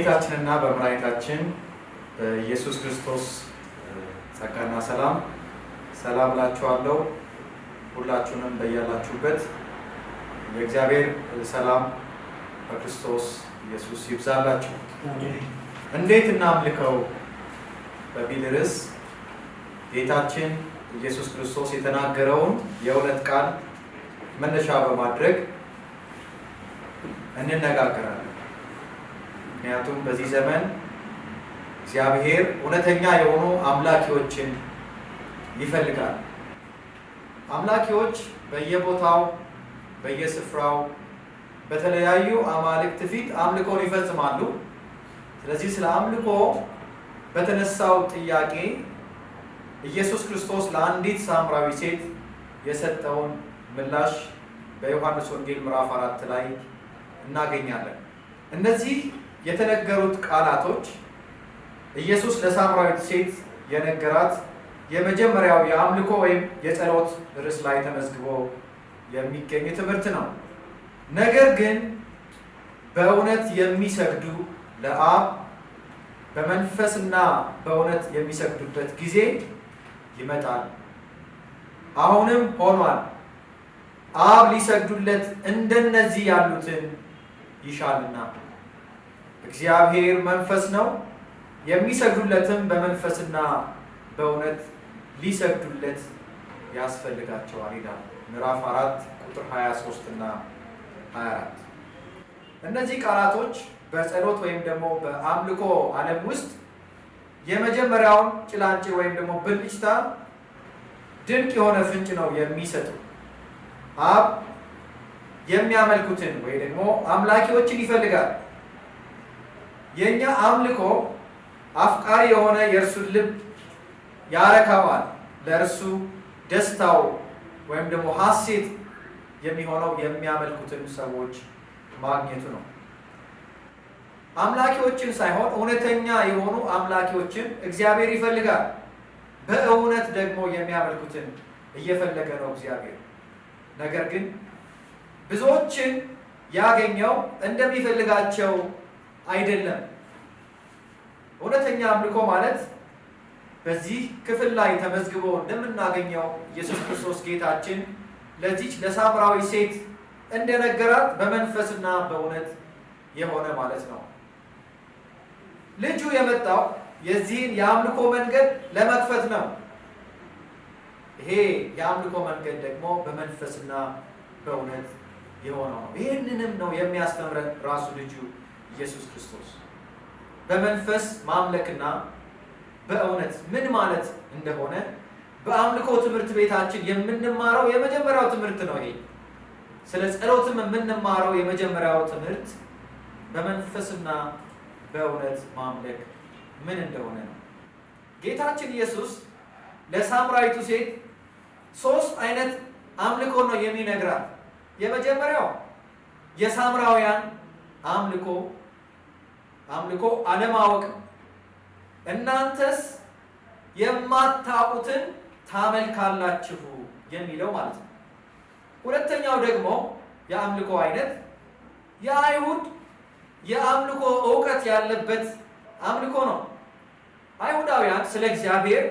በጌታችንና በመድኃኒታችን በኢየሱስ ክርስቶስ ጸጋና ሰላም እላችኋለሁ። ሁላችሁንም በያላችሁበት የእግዚአብሔር ሰላም በክርስቶስ ኢየሱስ ይብዛላችሁ። እንዴት እናምልከው በሚል ርዕስ ጌታችን ኢየሱስ ክርስቶስ የተናገረውን የእውነት ቃል መነሻ በማድረግ እንነጋገራለን። ምክንያቱም በዚህ ዘመን እግዚአብሔር እውነተኛ የሆኑ አምላኪዎችን ይፈልጋል። አምላኪዎች በየቦታው በየስፍራው በተለያዩ አማልክት ፊት አምልኮን ይፈጽማሉ። ስለዚህ ስለ አምልኮ በተነሳው ጥያቄ ኢየሱስ ክርስቶስ ለአንዲት ሳምራዊ ሴት የሰጠውን ምላሽ በዮሐንስ ወንጌል ምዕራፍ 4 ላይ እናገኛለን። እነዚህ የተነገሩት ቃላቶች ኢየሱስ ለሳምራዊት ሴት የነገራት የመጀመሪያው የአምልኮ ወይም የጸሎት ርዕስ ላይ ተመዝግቦ የሚገኝ ትምህርት ነው። ነገር ግን በእውነት የሚሰግዱ ለአብ በመንፈስና በእውነት የሚሰግዱበት ጊዜ ይመጣል፣ አሁንም ሆኗል። አብ ሊሰግዱለት እንደነዚህ ያሉትን ይሻልና። እግዚአብሔር መንፈስ ነው፣ የሚሰግዱለትም በመንፈስና በእውነት ሊሰግዱለት ያስፈልጋቸዋል ይላል ምዕራፍ 4 ቁጥር 23 እና 24። እነዚህ ቃላቶች በጸሎት ወይም ደግሞ በአምልኮ ዓለም ውስጥ የመጀመሪያውን ጭላንጭል ወይም ደግሞ ብልጭታ ድንቅ የሆነ ፍንጭ ነው የሚሰጡ። አብ የሚያመልኩትን ወይ ደግሞ አምላኪዎችን ይፈልጋል። የኛ አምልኮ አፍቃሪ የሆነ የእርሱን ልብ ያረካዋል። ለእርሱ ደስታው ወይም ደግሞ ሐሴት የሚሆነው የሚያመልኩትን ሰዎች ማግኘቱ ነው። አምላኪዎችን ሳይሆን እውነተኛ የሆኑ አምላኪዎችን እግዚአብሔር ይፈልጋል። በእውነት ደግሞ የሚያመልኩትን እየፈለገ ነው እግዚአብሔር። ነገር ግን ብዙዎችን ያገኘው እንደሚፈልጋቸው አይደለም። እውነተኛ አምልኮ ማለት በዚህ ክፍል ላይ ተመዝግቦ እንደምናገኘው ኢየሱስ ክርስቶስ ጌታችን ለዚች ለሳምራዊ ሴት እንደነገራት በመንፈስና በእውነት የሆነ ማለት ነው። ልጁ የመጣው የዚህን የአምልኮ መንገድ ለመክፈት ነው። ይሄ የአምልኮ መንገድ ደግሞ በመንፈስና በእውነት የሆነው ነው። ይህንንም ነው የሚያስተምረን ራሱ ልጁ ኢየሱስ ክርስቶስ። በመንፈስ ማምለክና በእውነት ምን ማለት እንደሆነ በአምልኮ ትምህርት ቤታችን የምንማረው የመጀመሪያው ትምህርት ነው። ይሄ ስለ ጸሎትም የምንማረው የመጀመሪያው ትምህርት በመንፈስና በእውነት ማምለክ ምን እንደሆነ ነው። ጌታችን ኢየሱስ ለሳምራዊቱ ሴት 3 አይነት አምልኮ ነው የሚነግራት። የመጀመሪያው የሳምራውያን አምልኮ አለማወቅ፣ እናንተስ የማታውቁትን ታመልካላችሁ የሚለው ማለት ነው። ሁለተኛው ደግሞ የአምልኮ አይነት የአይሁድ የአምልኮ እውቀት ያለበት አምልኮ ነው። አይሁዳውያን ስለ እግዚአብሔር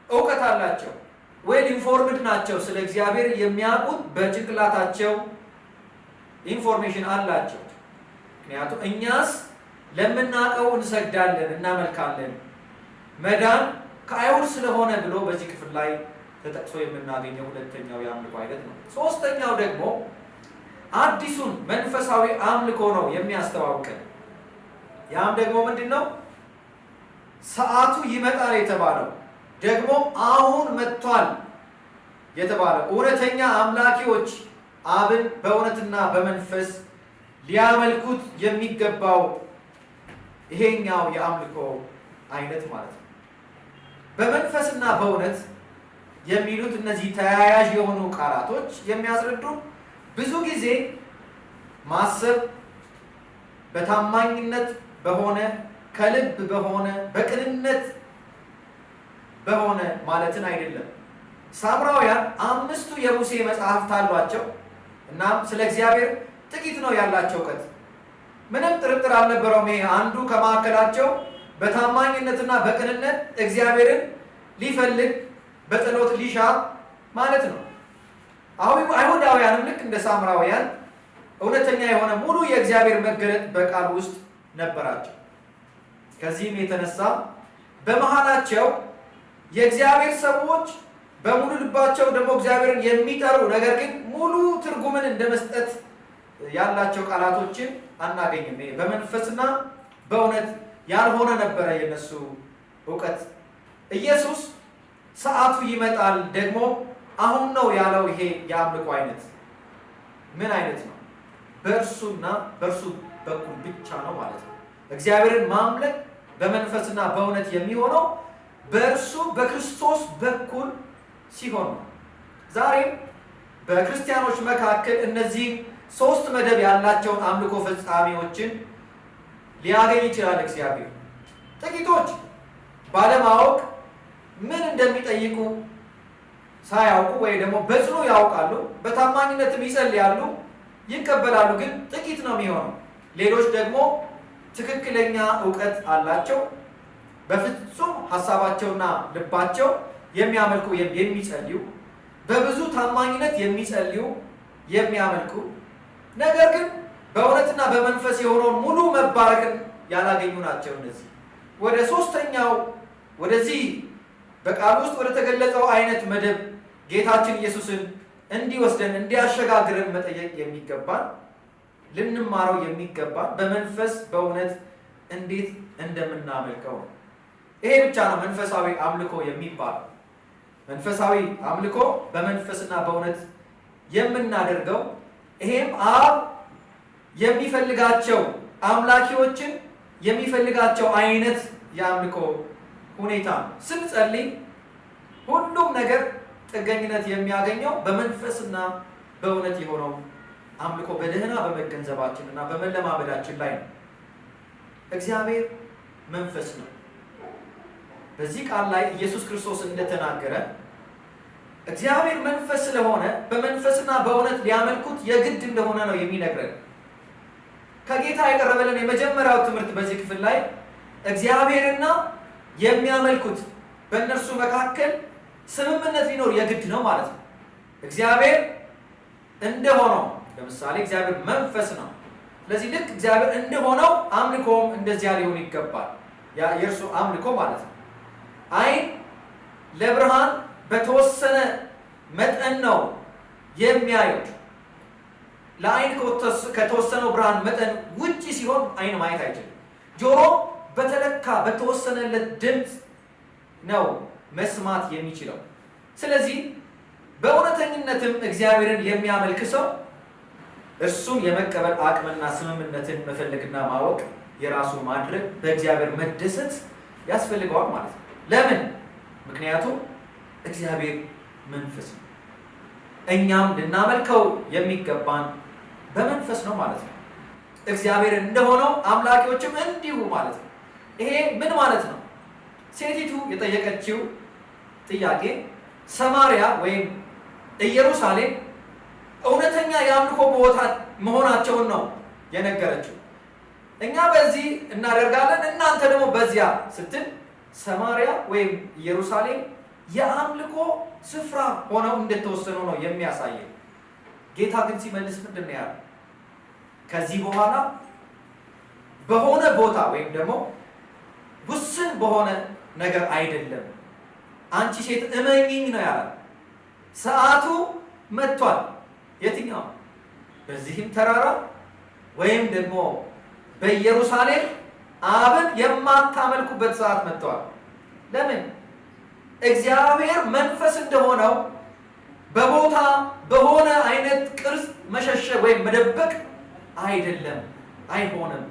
እውቀት አላቸው፣ ዌል ኢንፎርምድ ናቸው። ስለ እግዚአብሔር የሚያውቁት በጭንቅላታቸው ኢንፎርሜሽን አላቸው። ምክንያቱም እኛስ ለምናውቀው እንሰግዳለን፣ እናመልካለን። መዳን ከአይሁድ ስለሆነ ብሎ በዚህ ክፍል ላይ ተጠቅሶ የምናገኘው ሁለተኛው የአምልኮ አይነት ነው። ሶስተኛው ደግሞ አዲሱን መንፈሳዊ አምልኮ ነው የሚያስተዋውቀን። ያም ደግሞ ምንድን ነው? ሰዓቱ ይመጣል የተባለው ደግሞ አሁን መጥቷል የተባለው እውነተኛ አምላኪዎች አብን በእውነትና በመንፈስ ሊያመልኩት የሚገባው ይሄኛው የአምልኮ አይነት ማለት ነው። በመንፈስና በእውነት የሚሉት እነዚህ ተያያዥ የሆኑ ቃላቶች የሚያስረዱ ብዙ ጊዜ ማሰብ በታማኝነት በሆነ ከልብ በሆነ በቅንነት በሆነ ማለትን አይደለም። ሳምራውያን 5ቱ የሙሴ መጽሐፍት አሏቸው። እናም ስለ እግዚአብሔር ጥቂት ነው ያላቸው እውቀት። ምንም ጥርጥር አልነበረውም። ይሄ አንዱ ከመካከላቸው በታማኝነትና በቅንነት እግዚአብሔርን ሊፈልግ በጸሎት ሊሻ ማለት ነው። አይሁዳውያንም ልክ እንደ ሳምራውያን እውነተኛ የሆነ ሙሉ የእግዚአብሔር መገለጥ በቃል ውስጥ ነበራቸው። ከዚህም የተነሳ በመሃላቸው የእግዚአብሔር ሰዎች በሙሉ ልባቸው ደግሞ እግዚአብሔርን የሚጠሩ ነገር ግን ሙሉ ትርጉምን እንደ መስጠት ያላቸው ቃላቶችን አናገኝም። በመንፈስና በእውነት ያልሆነ ነበረ የነሱ እውቀት። ኢየሱስ ሰዓቱ ይመጣል ደግሞ አሁን ነው ያለው። ይሄ የአምልኮ አይነት ምን አይነት ነው? በእርሱና በእርሱ በኩል ብቻ ነው ማለት ነው። እግዚአብሔርን ማምለክ በመንፈስና በእውነት የሚሆነው በእርሱ በክርስቶስ በኩል ሲሆን ነው። ዛሬም በክርስቲያኖች መካከል እነዚህ ሶስት መደብ ያላቸውን አምልኮ ፈጻሚዎችን ሊያገኝ ይችላል እግዚአብሔር። ጥቂቶች ባለማወቅ ምን እንደሚጠይቁ ሳያውቁ ወይ ደግሞ በጽኑ ያውቃሉ፣ በታማኝነትም ይጸልያሉ፣ ይቀበላሉ፣ ግን ጥቂት ነው የሚሆነው። ሌሎች ደግሞ ትክክለኛ እውቀት አላቸው፣ በፍጹም ሀሳባቸውና ልባቸው የሚያመልኩ የሚጸልዩ፣ በብዙ ታማኝነት የሚጸልዩ የሚያመልኩ፣ ነገር ግን በእውነትና በመንፈስ የሆነውን ሙሉ መባረክን ያላገኙ ናቸው። እነዚህ ወደ ሶስተኛው ወደዚህ በቃል ውስጥ ወደ ተገለጸው አይነት መደብ ጌታችን ኢየሱስን እንዲወስደን እንዲያሸጋግረን መጠየቅ የሚገባን ልንማረው የሚገባን በመንፈስ በእውነት እንዴት እንደምናመልከው ነው። ይሄ ብቻ ነው መንፈሳዊ አምልኮ የሚባለው። መንፈሳዊ አምልኮ በመንፈስና በእውነት የምናደርገው ይሄም አብ የሚፈልጋቸው አምላኪዎችን የሚፈልጋቸው አይነት የአምልኮ ሁኔታ ነው። ስንጸልይ ሁሉም ነገር ጥገኝነት የሚያገኘው በመንፈስና በእውነት የሆነው አምልኮ በደህና በመገንዘባችን እና በመለማመዳችን ላይ ነው። እግዚአብሔር መንፈስ ነው። በዚህ ቃል ላይ ኢየሱስ ክርስቶስ እንደተናገረ እግዚአብሔር መንፈስ ስለሆነ በመንፈስና በእውነት ሊያመልኩት የግድ እንደሆነ ነው የሚነግረን። ከጌታ የቀረበልን የመጀመሪያው ትምህርት በዚህ ክፍል ላይ እግዚአብሔርና የሚያመልኩት በእነርሱ መካከል ስምምነት ሊኖር የግድ ነው ማለት ነው። እግዚአብሔር እንደሆነው ለምሳሌ እግዚአብሔር መንፈስ ነው። ስለዚህ ልክ እግዚአብሔር እንደሆነው አምልኮም እንደዚያ ሊሆን ይገባል። የእርሱ አምልኮ ማለት ነው። ዓይን ለብርሃን በተወሰነ መጠን ነው የሚያዩት። ለዓይን ከተወሰነው ብርሃን መጠን ውጪ ሲሆን ዓይን ማየት አይችልም። ጆሮ በተለካ በተወሰነለት ድምፅ ነው መስማት የሚችለው። ስለዚህ በእውነተኝነትም እግዚአብሔርን የሚያመልክ ሰው እርሱን የመቀበል አቅምና ስምምነትን መፈለግና ማወቅ የራሱ ማድረግ በእግዚአብሔር መደሰት ያስፈልገዋል ማለት ነው። ለምን? ምክንያቱም እግዚአብሔር መንፈስ ነው። እኛም ልናመልከው የሚገባን በመንፈስ ነው ማለት ነው። እግዚአብሔር እንደሆነው አምላኪዎችም እንዲሁ ማለት ነው። ይሄ ምን ማለት ነው? ሴቲቱ የጠየቀችው ጥያቄ ሰማርያ ወይም ኢየሩሳሌም እውነተኛ የአምልኮ ቦታ መሆናቸውን ነው የነገረችው። እኛ በዚህ እናደርጋለን፣ እናንተ ደግሞ በዚያ ስትል ሰማርያ ወይም ኢየሩሳሌም የአምልኮ ስፍራ ሆነው እንደተወሰኑ ነው የሚያሳየው። ጌታ ግን ሲመልስ ምንድን ነው ያለው? ከዚህ በኋላ በሆነ ቦታ ወይም ደግሞ ውስን በሆነ ነገር አይደለም፣ አንቺ ሴት እመኚኝ ነው ያለው። ሰዓቱ መጥቷል። የትኛው? በዚህም ተራራ ወይም ደግሞ በኢየሩሳሌም አብን የማታመልኩበት ሰዓት መጥቷል። ለምን? እግዚአብሔር መንፈስ እንደሆነው በቦታ በሆነ አይነት ቅርጽ መሸሸግ ወይም መደበቅ አይደለም፣ አይሆንም።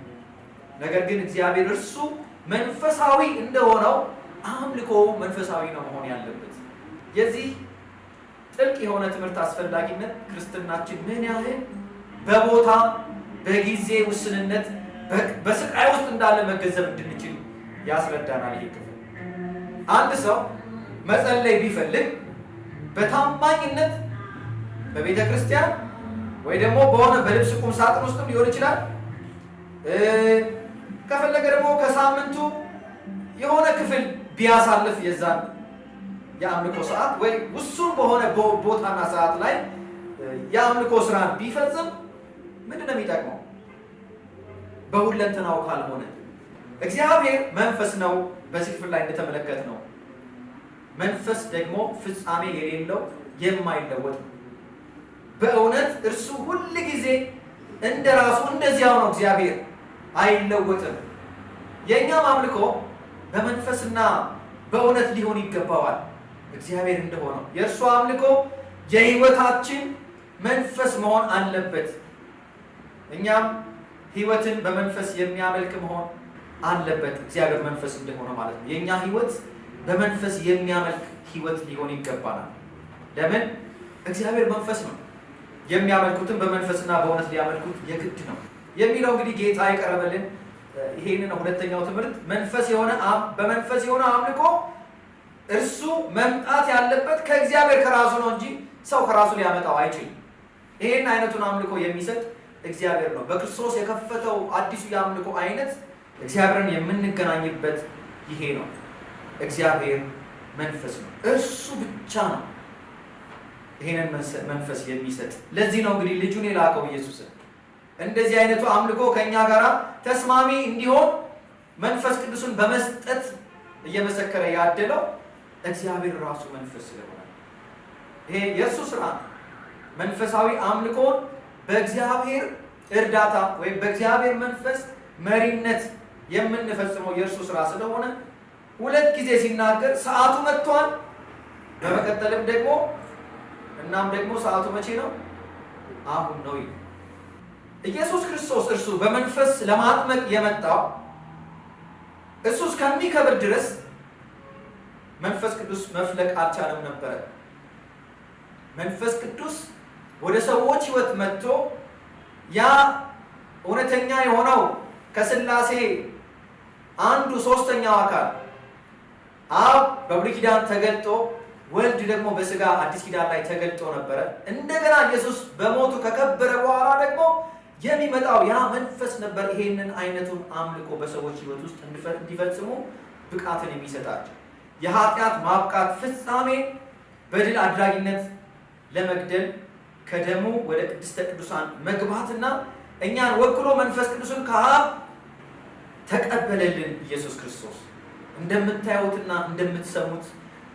ነገር ግን እግዚአብሔር እርሱ መንፈሳዊ እንደሆነው አምልኮ መንፈሳዊ ነው መሆን ያለበት። የዚህ ጥልቅ የሆነ ትምህርት አስፈላጊነት ክርስትናችን ምን ያህል በቦታ በጊዜ ውስንነት በስቃይ ውስጥ እንዳለ መገንዘብ እንድንችል ያስረዳናል። ይሄ ክፍል አንድ ሰው መጸለይ ቢፈልግ በታማኝነት በቤተ ክርስቲያን ወይ ደግሞ በሆነ በልብስ ቁም ሳጥን ውስጥም ሊሆን ይችላል ከፈለገ ደግሞ ከሳምንቱ የሆነ ክፍል ቢያሳልፍ የዛን የአምልኮ ሰዓት ወይ ውሱን በሆነ ቦታና ሰዓት ላይ የአምልኮ ስራን ቢፈጽም ምንድን ነው የሚጠቅመው? በሁለንተናው ካልሆነ እግዚአብሔር መንፈስ ነው። በዚህ ክፍል ላይ እንደተመለከት ነው መንፈስ ደግሞ ፍጻሜ የሌለው የማይለወጥ ነው። በእውነት እርሱ ሁል ጊዜ እንደራሱ እንደዚያው ነው። እግዚአብሔር አይለወጥም። የእኛም አምልኮ በመንፈስና በእውነት ሊሆን ይገባዋል። እግዚአብሔር እንደሆነው የእርሱ አምልኮ የህይወታችን መንፈስ መሆን አለበት። እኛም ህይወትን በመንፈስ የሚያመልክ መሆን አለበት። እግዚአብሔር መንፈስ እንደሆነ ማለት ነው። የእኛ ህይወት በመንፈስ የሚያመልክ ህይወት ሊሆን ይገባናል። ለምን? እግዚአብሔር መንፈስ ነው። የሚያመልኩትን በመንፈስና በእውነት ሊያመልኩት የግድ ነው የሚለው እንግዲህ ጌታ የቀረበልን ይሄንን ሁለተኛው ትምህርት በመንፈስ የሆነ አምልኮ እርሱ መምጣት ያለበት ከእግዚአብሔር ከራሱ ነው እንጂ ሰው ከራሱ ሊያመጣው አይችልም። ይሄን አይነቱን አምልኮ የሚሰጥ እግዚአብሔር ነው። በክርስቶስ የከፈተው አዲሱ የአምልኮ አይነት እግዚአብሔርን የምንገናኝበት ይሄ ነው። እግዚአብሔር መንፈስ ነው። እርሱ ብቻ ነው ይሄንን መንፈስ የሚሰጥ። ለዚህ ነው እንግዲህ ልጁን የላከው ኢየሱስን እንደዚህ አይነቱ አምልኮ ከኛ ጋር ተስማሚ እንዲሆን መንፈስ ቅዱስን በመስጠት እየመሰከረ ያደለው እግዚአብሔር ራሱ መንፈስ ስለሆነ ይሄ የእሱ ስራ ነው። መንፈሳዊ አምልኮን በእግዚአብሔር እርዳታ ወይም በእግዚአብሔር መንፈስ መሪነት የምንፈጽመው የእርሱ ስራ ስለሆነ ሁለት ጊዜ ሲናገር ሰዓቱ መጥቷል፣ በመቀጠልም ደግሞ ሰዓቱ መቼ ነው? አሁን ነው ይላል። ኢየሱስ ክርስቶስ እርሱ በመንፈስ ለማጥመቅ የመጣው እሱ እስከሚከብር ድረስ መንፈስ ቅዱስ መፍለቅ አልቻለም ነበረ። መንፈስ ቅዱስ ወደ ሰዎች ህይወት መጥቶ ያ እውነተኛ የሆነው ከሥላሴ አንዱ ሶስተኛው አካል አብ በብሉይ ኪዳን ተገልጦ ወልድ ደግሞ በስጋ አዲስ ኪዳን ላይ ተገልጦ ነበረ። እንደገና ኢየሱስ በሞቱ ከከበረ በኋላ ደግሞ የሚመጣው ያ መንፈስ ነበር ይሄንን አይነቱን አምልኮ በሰዎች ህይወት ውስጥ እንዲፈጽሙ ብቃትን የሚሰጣቸው። የኃጢአት ማብቃት ፍጻሜ በድል አድራጊነት ለመግደል ከደሙ ወደ ቅድስተ ቅዱሳን መግባትና እኛን ወክሎ መንፈስ ቅዱስን ከአብ ተቀበለልን። ኢየሱስ ክርስቶስ እንደምታዩትና እንደምትሰሙት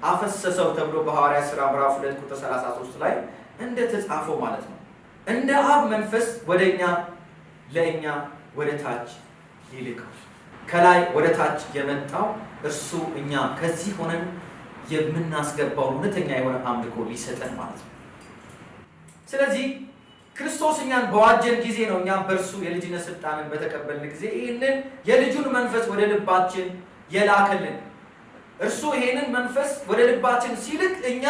አፈሰሰው ተብሎ በሐዋርያት ሥራ ምዕራፍ 2 ቁጥር 33 ላይ እንደተጻፈው ማለት ነው። እንደ አብ መንፈስ ወደኛ ለእኛ ወደ ታች ይልካል። ከላይ ወደ ታች የመጣው እርሱ እኛ ከዚህ ሆነን የምናስገባው እውነተኛ የሆነ አምልኮ ሊሰጠን ማለት ነው። ስለዚህ ክርስቶስ እኛን በዋጀን ጊዜ ነው እኛም በእርሱ የልጅነት ስልጣንን በተቀበልን ጊዜ ይህንን የልጁን መንፈስ ወደ ልባችን የላከልን። እርሱ ይሄንን መንፈስ ወደ ልባችን ሲልክ እኛ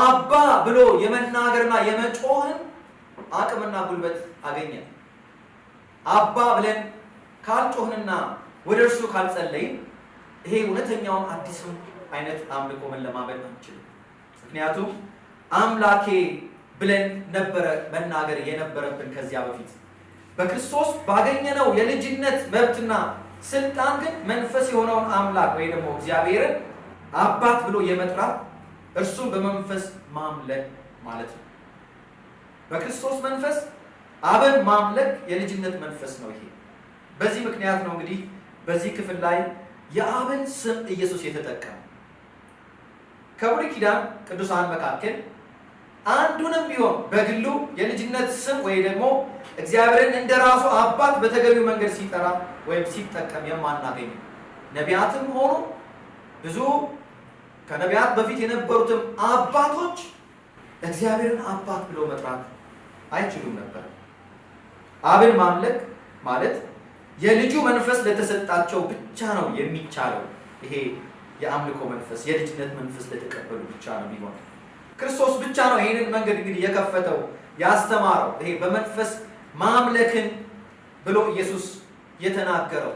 አባ ብሎ የመናገርና የመጮህን አቅምና ጉልበት አገኘን። አባ ብለን ካልጮህንና ወደ እርሱ ካልጸለይን ይሄ እውነተኛውን አዲስም አይነት አምልኮ መለማመድ አንችልም። ምክንያቱም አምላኬ ብለን ነበረ መናገር የነበረብን ከዚያ በፊት። በክርስቶስ ባገኘነው የልጅነት መብትና ስልጣን ግን መንፈስ የሆነውን አምላክ ወይ ደግሞ እግዚአብሔርን አባት ብሎ የመጥራት እርሱን በመንፈስ ማምለክ ማለት ነው። በክርስቶስ መንፈስ አብን ማምለክ የልጅነት መንፈስ ነው። ይሄ በዚህ ምክንያት ነው እንግዲህ በዚህ ክፍል ላይ የአብን ስም ኢየሱስ የተጠቀመው። ከብሉይ ኪዳን ቅዱሳን መካከል አንዱንም ቢሆን በግሉ የልጅነት ስም ወይ ደግሞ እግዚአብሔርን እንደራሱ አባት በተገቢው መንገድ ሲጠራ ወይም ሲጠቀም የማናገኝ። ነቢያትም ሆኑ ብዙ ከነቢያት በፊት የነበሩትም አባቶች እግዚአብሔርን አባት ብሎ መጥራት አይችሉም ነበር። አብን ማምለክ ማለት የልጁ መንፈስ ለተሰጣቸው ብቻ ነው የሚቻለው። ይሄ የአምልኮ መንፈስ የልጅነት መንፈስ ለተቀበሉ ብቻ ነው ቢሆን። ክርስቶስ ብቻ ነው ይሄንን መንገድ እንግዲህ የከፈተው ያስተማረው። ይሄ በመንፈስ ማምለክን ብሎ ኢየሱስ የተናገረው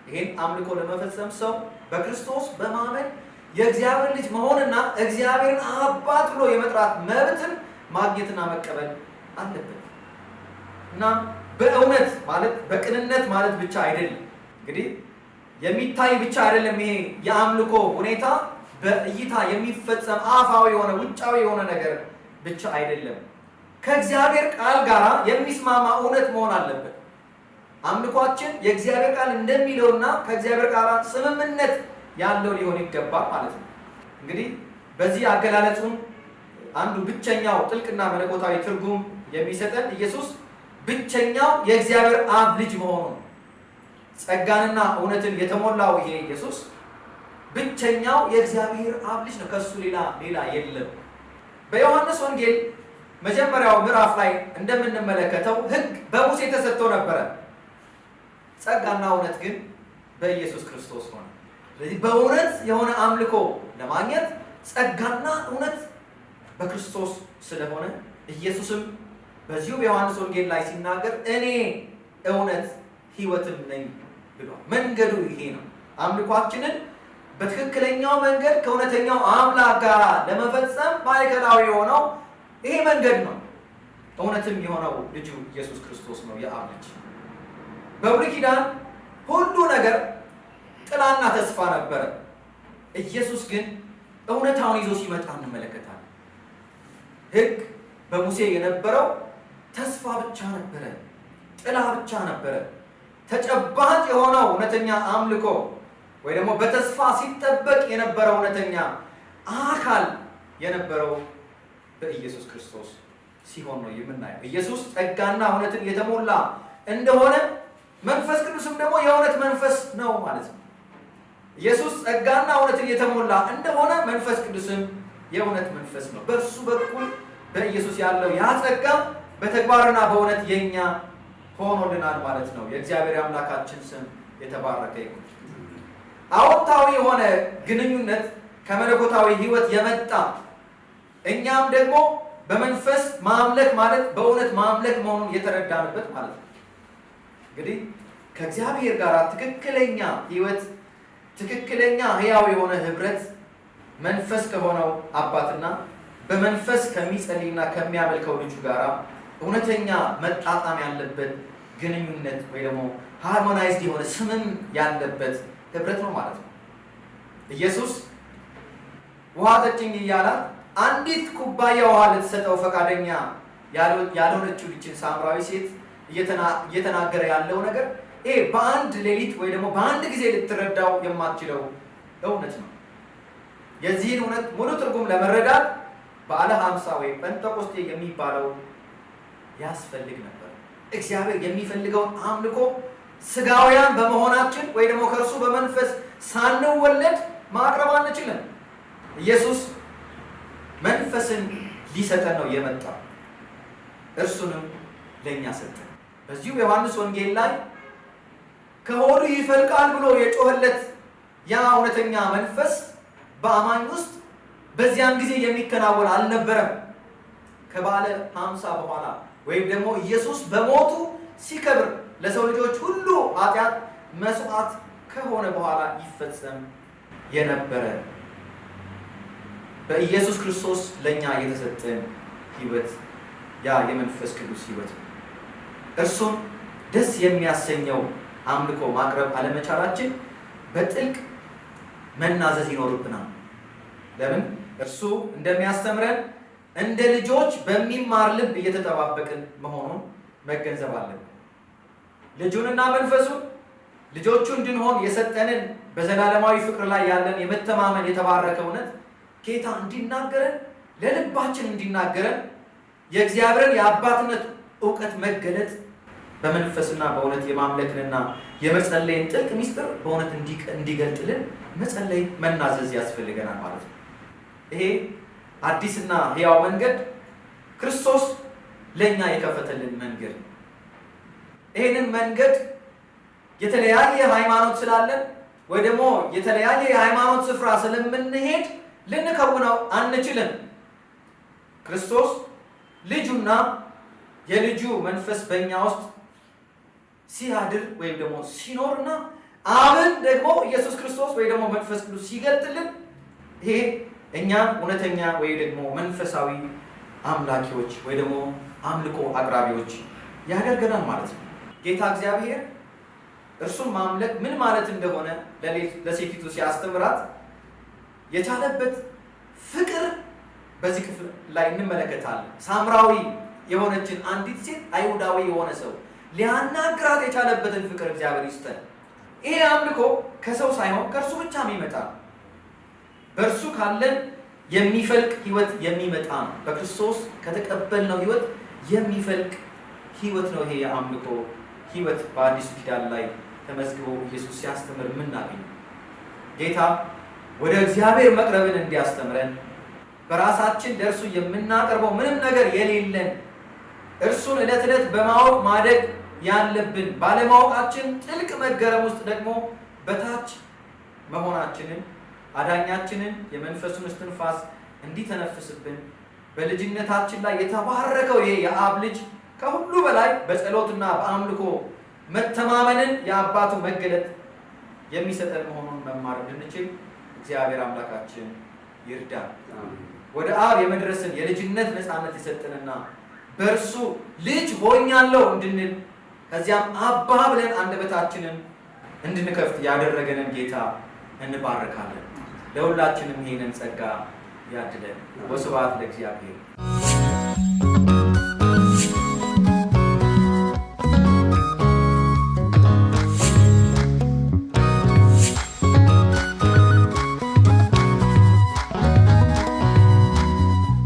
ይሄን አምልኮ ለመፈጸም ሰው በክርስቶስ በማመን የእግዚአብሔር ልጅ መሆንና እግዚአብሔርን አባት ብሎ የመጥራት መብትን ማግኘትና መቀበል አለበት። እና በእውነት ማለት በቅንነት ማለት ብቻ አይደለም። እንግዲህ የሚታይ ብቻ አይደለም። ይሄ የአምልኮ ሁኔታ በእይታ የሚፈጸም አፋዊ የሆነ ውጫዊ የሆነ ነገር ብቻ አይደለም። ከእግዚአብሔር ቃል ጋር የሚስማማ እውነት መሆን አለበት። አምልኳችን የእግዚአብሔር ቃል እንደሚለውና ከእግዚአብሔር ቃል ስምምነት ያለው ሊሆን ይገባል ማለት ነው። እንግዲህ በዚህ አገላለጹን አንዱ ብቸኛው ጥልቅና መለኮታዊ ትርጉም የሚሰጠን ኢየሱስ ብቸኛው የእግዚአብሔር አብ ልጅ መሆኑ ነው። ጸጋንና እውነትን የተሞላው ይሄ ኢየሱስ ብቸኛው የእግዚአብሔር አብ ልጅ ነው። ከሱ ሌላ የለም። በዮሐንስ ወንጌል መጀመሪያው ምዕራፍ ላይ እንደምንመለከተው ሕግ በሙሴ ተሰጥቶ ነበረ። ጸጋና እውነት ግን በኢየሱስ ክርስቶስ ሆነ። ስለዚህ በእውነት የሆነ አምልኮ ለማግኘት ጸጋና እውነት በክርስቶስ ስለሆነ ኢየሱስም በዚሁ በዮሐንስ ወንጌል ላይ ሲናገር እኔ እውነት ሕይወትም ነኝ ብሏል። መንገዱ ይሄ ነው። አምልኳችንን በትክክለኛው መንገድ ከእውነተኛው አምላክ ጋር ለመፈጸም ማዕከላዊ የሆነው ይሄ መንገድ ነው። እውነትም የሆነው ልጁ ኢየሱስ ክርስቶስ ነው፣ የአብ ልጅ። በብሉይ ኪዳን ሁሉ ነገር ጥላና ተስፋ ነበረ። ኢየሱስ ግን እውነታውን ይዞ ሲመጣ እንመለከታለን። ሕግ በሙሴ የነበረው ተስፋ ብቻ ነበረ፣ ጥላ ብቻ ነበረ። ተጨባጭ የሆነው እውነተኛ አምልኮ ወይ ደግሞ በተስፋ ሲጠበቅ የነበረው እውነተኛ አካል የነበረው በኢየሱስ ክርስቶስ ሲሆን ነው የምናየው። ኢየሱስ ጸጋና እውነትን የተሞላ እንደሆነ መንፈስ ቅዱስም ደግሞ የእውነት መንፈስ ነው ማለት ነው። ኢየሱስ ጸጋና እውነትን የተሞላ እንደሆነ መንፈስ ቅዱስም የእውነት መንፈስ ነው። በእርሱ በኩል በኢየሱስ ያለው ያ ጸጋ በተግባርና በእውነት የኛ ሆኖልናል ማለት ነው። የእግዚአብሔር አምላካችን ስም የተባረከ ይሁን። አዎንታዊ የሆነ ግንኙነት ከመለኮታዊ ሕይወት የመጣ እኛም ደግሞ በመንፈስ ማምለክ ማለት በእውነት ማምለክ መሆኑን የተረዳንበት ማለት ነው። እንግዲህ ከእግዚአብሔር ጋር ትክክለኛ ሕይወት፣ ትክክለኛ ሕያው የሆነ ህብረት መንፈስ ከሆነው አባትና በመንፈስ ከሚጸልይና ከሚያመልከው ልጁ ጋር እውነተኛ መጣጣም ያለበት ግንኙነት ወይ ደግሞ ሃርሞናይዝድ የሆነ ስምም ያለበት ህብረት ነው ማለት ነው። ኢየሱስ ውሃ ጠጭኝ እያላት አንዲት ኩባያ ውሃ ልትሰጠው ፈቃደኛ ያልሆነችው ልጅን ሳምራዊ ሴት እየተናገረ ያለው ነገር ይሄ በአንድ ሌሊት ወይ ደግሞ በአንድ ጊዜ ልትረዳው የማትችለው እውነት ነው። የዚህን እውነት ሙሉ ትርጉም ለመረዳት በዓለ ሀምሳ ወይም ጴንጤቆስጤ የሚባለው ያስፈልግ ነበር። እግዚአብሔር የሚፈልገውን አምልኮ ስጋውያን በመሆናችን ወይ ደግሞ ከእርሱ በመንፈስ ሳንወለድ ማቅረብ አንችልም። ኢየሱስ መንፈስን ሊሰጠን ነው የመጣው፣ እርሱንም ለእኛ ሰጠን። በዚሁ በዮሐንስ ወንጌል ላይ ከሆዱ ይፈልቃል ብሎ የጮኸለት ያ እውነተኛ መንፈስ በአማኝ ውስጥ በዚያን ጊዜ የሚከናወን አልነበረም። ከባለ 50 በኋላ ወይም ደግሞ ኢየሱስ በሞቱ ሲከብር ለሰው ልጆች ሁሉ ኃጢአት መስዋዕት ከሆነ በኋላ ይፈጸም የነበረ በኢየሱስ ክርስቶስ ለኛ የተሰጠን ሕይወት ያ የመንፈስ ቅዱስ ሕይወት ነው። እርሱን ደስ የሚያሰኘው አምልኮ ማቅረብ አለመቻላችን በጥልቅ መናዘዝ ይኖርብናል። ለምን? እርሱ እንደሚያስተምረን እንደ ልጆች በሚማር ልብ እየተጠባበቅን መሆኑን መገንዘብ አለብን። ልጁንና መንፈሱን ልጆቹ እንድንሆን የሰጠንን በዘላለማዊ ፍቅር ላይ ያለን የመተማመን የተባረከ እውነት ጌታ እንዲናገረን ለልባችን እንዲናገረን የእግዚአብሔርን የአባትነት እውቀት መገለጥ በመንፈስና በእውነት የማምለክንና የመጸለይን ጥልቅ ሚስጥር በእውነት እንዲገልጥልን መጸለይ መናዘዝ ያስፈልገናል ማለት ነው። ይሄ አዲስና ሕያው መንገድ ክርስቶስ ለኛ የከፈተልን መንገድ ነው። ይሄንን መንገድ የተለያየ ሃይማኖት ስላለን ወይ ደግሞ የተለያየ የሃይማኖት ስፍራ ስለምንሄድ ልንከውነው አንችልም። ክርስቶስ ልጁና የልጁ መንፈስ በእኛ ውስጥ ሲያድር ወይም ደግሞ ሲኖርና አብን ደግሞ ኢየሱስ ክርስቶስ ወይ ደግሞ መንፈስ ቅዱስ ሲገልጥልን ይሄ እኛም እውነተኛ ወይ ደግሞ መንፈሳዊ አምላኪዎች ወይ ደግሞ አምልኮ አቅራቢዎች ያደርገናል ማለት ነው። ጌታ እግዚአብሔር እርሱን ማምለክ ምን ማለት እንደሆነ ለሴቲቱ ሲያስተምራት የቻለበት ፍቅር በዚህ ክፍል ላይ እንመለከታለን። ሳምራዊ የሆነችን አንዲት ሴት አይሁዳዊ የሆነ ሰው ሊያናግራት የቻለበትን ፍቅር እግዚአብሔር ይስጠን። ይሄ አምልኮ ከሰው ሳይሆን ከእርሱ ብቻ የሚመጣ ነው። በእርሱ ካለን የሚፈልቅ ህይወት የሚመጣ ነው። በክርስቶስ ከተቀበልነው ህይወት የሚፈልቅ ህይወት ነው። ይሄ የአምልኮ ህይወት በአዲሱ ኪዳን ላይ ተመዝግቦ ኢየሱስ ሲያስተምር የምናገኘው ጌታ ወደ እግዚአብሔር መቅረብን እንዲያስተምረን በራሳችን ደርሱ የምናቀርበው ምንም ነገር የሌለን እርሱን ዕለት ዕለት በማወቅ ማደግ ያለብን ባለማወቃችን ጥልቅ መገረም ውስጥ ደግሞ በታች መሆናችንን አዳኛችንን የመንፈሱን እስትንፋስ እንዲተነፍስብን በልጅነታችን ላይ የተባረከው ይሄ የአብ ልጅ ከሁሉ በላይ በጸሎትና በአምልኮ መተማመንን የአባቱ መገለጥ የሚሰጠን መሆኑን መማር እንድንችል እግዚአብሔር አምላካችን ይርዳል። ወደ አብ የመድረስን የልጅነት ነፃነት የሰጠንና በእርሱ ልጅ ሆኛለሁ እንድንል ከዚያም አባ ብለን አንደበታችንን እንድንከፍት ያደረገንን ጌታ እንባረካለን። ለሁላችንም ይህንን ጸጋ ያድለን። ወስብሐት ለእግዚአብሔር።